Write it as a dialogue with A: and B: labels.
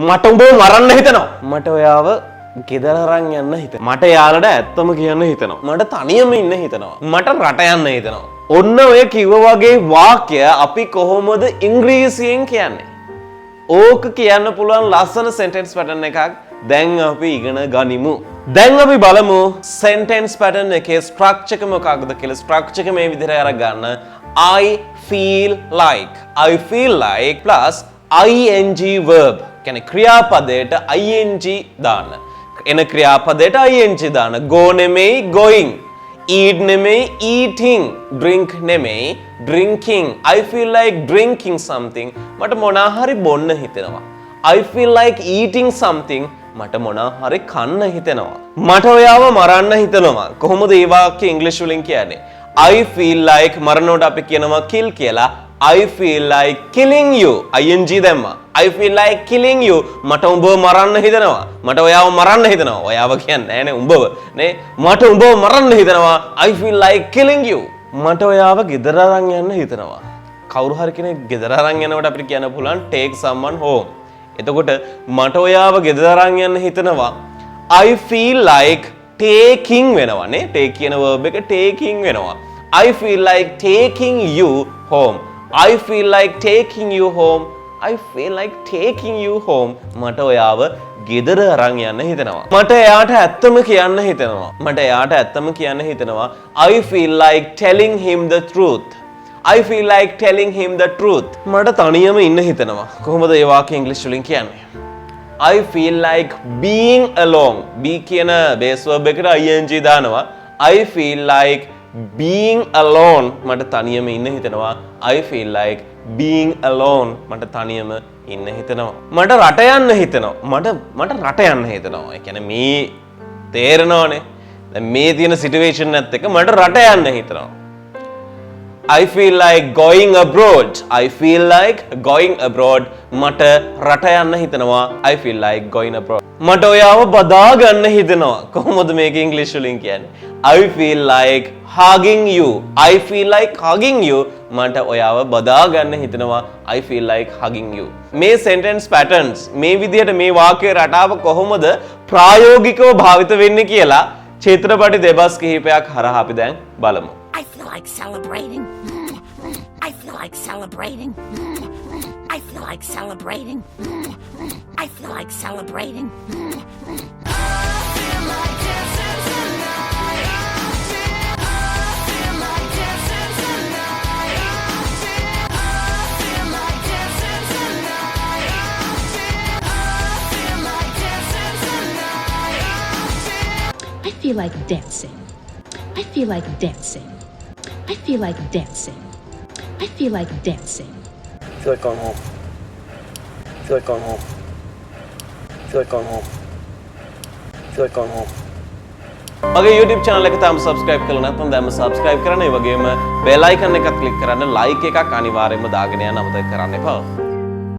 A: මට උඹව මරන්න හිතෙනවා. මට ඔයාව ගෙදර අරන් යන්න හිතෙනවා. මට යාළට ඇත්තම කියන්න හිතෙනවා. මට තනියම ඉන්න හිතෙනවා. මට රට යන්න හිතෙනවා. ඔන්න ඔය කිව්ව වගේ වාක්‍ය අපි කොහොමද ඉංග්‍රීසියෙන් කියන්නේ? ඕක කියන්න පුළුවන් ලස්සන sentence pattern එකක් දැන් අපි ඉගෙන ගනිමු. දැන් අපි බලමු sentence pattern එකේ structure එක මොකක්ද කියලා. structure එක මේ විදිහට අරගන්න. I feel like plus ing verb. කියන්නේ ක්‍රියාපදයට ing දාන්න. එන ක්‍රියාපදයට ing දාන්න. go නෙමෙයි going. eat නෙමෙයි eating. drink නෙමෙයි drinking. I feel like drinking something. මට මොනවා හරි බොන්න හිතෙනවා. I feel like eating something. මට මොනවා හරි කන්න හිතෙනවා. මට ඔයාව මරන්න හිතෙනවා. කොහොමද මේ වාක්‍ය ඉංග්‍රීසි වලින් කියන්නේ? I feel like මරනකොට අපි කියනවා kill කියලා. I feel like killing you. ing දැම්මා. I feel like killing you. මට උඹව මරන්න හිතෙනවා. මට ඔයාව මරන්න හිතෙනවා. ඔයාව කියන්නේ නෑනේ උඹව. නේ? මට උඹව මරන්න හිතෙනවා. I feel like killing you. මට ඔයාව ගෙදර අරන් යන්න හිතෙනවා. කවුරු හරි කෙනෙක් ගෙදර අරන් යනකොට අපිට කියන්න පුළුවන් take someone home. එතකොට මට ඔයාව ගෙදර අරන් යන්න හිතෙනවා. I feel like taking වෙනවා නේ. take කියන verb එක taking වෙනවා. I feel like taking you home. I feel like taking you home. I feel like taking you home. මට ඔයාව ගෙදර අරන් යන්න හිතෙනවා. මට එයාට ඇත්තම කියන්න හිතෙනවා. මට එයාට ඇත්තම කියන්න හිතෙනවා. I feel like telling him the truth. I feel like telling him the truth. මට තනියම ඉන්න හිතෙනවා. කොහොමද මේ වාක්‍ය ඉංග්‍රීසි වලින් කියන්නේ? I feel like being alone. be කියන base verb එකට ing දානවා. I feel like being alone. මට තනියම ඉන්න හිතෙනවා. I feel like being alone. මට තනියම ඉන්න හිතෙනවා. මට රට යන්න හිතෙනවා. මට රට යන්න හිතෙනවා. ඒ කියන්නේ මේ තේරෙනවනේ. දැන් මේ තියෙන සිටුේෂන් එකත් එක්ක මට රට යන්න හිතෙනවා. I feel like going abroad. I feel like going abroad. මට රට යන්න හිතෙනවා. I feel like going abroad. මට ඔයාව බදා ගන්න හිතෙනවා. කොහොමද මේක ඉංග්‍රීසි වලින් කියන්නේ? I feel like hugging you. I feel like hugging you. මට ඔයාව බදා ගන්න හිතෙනවා. I feel like hugging you. මේ sentence patterns මේ විදිහට මේ වාක්‍ය රටාව කොහොමද ප්‍රායෝගිකව භාවිත වෙන්නේ කියලා චිත්‍රපටි දෙබස් කිහිපයක් හරහා අපි දැන් බලමු.
B: I feel like celebrating. I feel like celebrating. I feel like celebrating. I feel like celebrating.
C: I feel like dancing. I feel like dancing. I feel like dancing. I feel like dancing.
D: Feel like going home. Feel like going home. Feel like going home. Feel like going home.
A: මගේ YouTube channel එක තාම subscribe කරලා නැත්නම් දැන්ම subscribe කරන්න. ඒ වගේම bell icon එකත් click කරන්න. like එකක් අනිවාර්යයෙන්ම දාගෙන යන්න අමතක කරන්න එපා.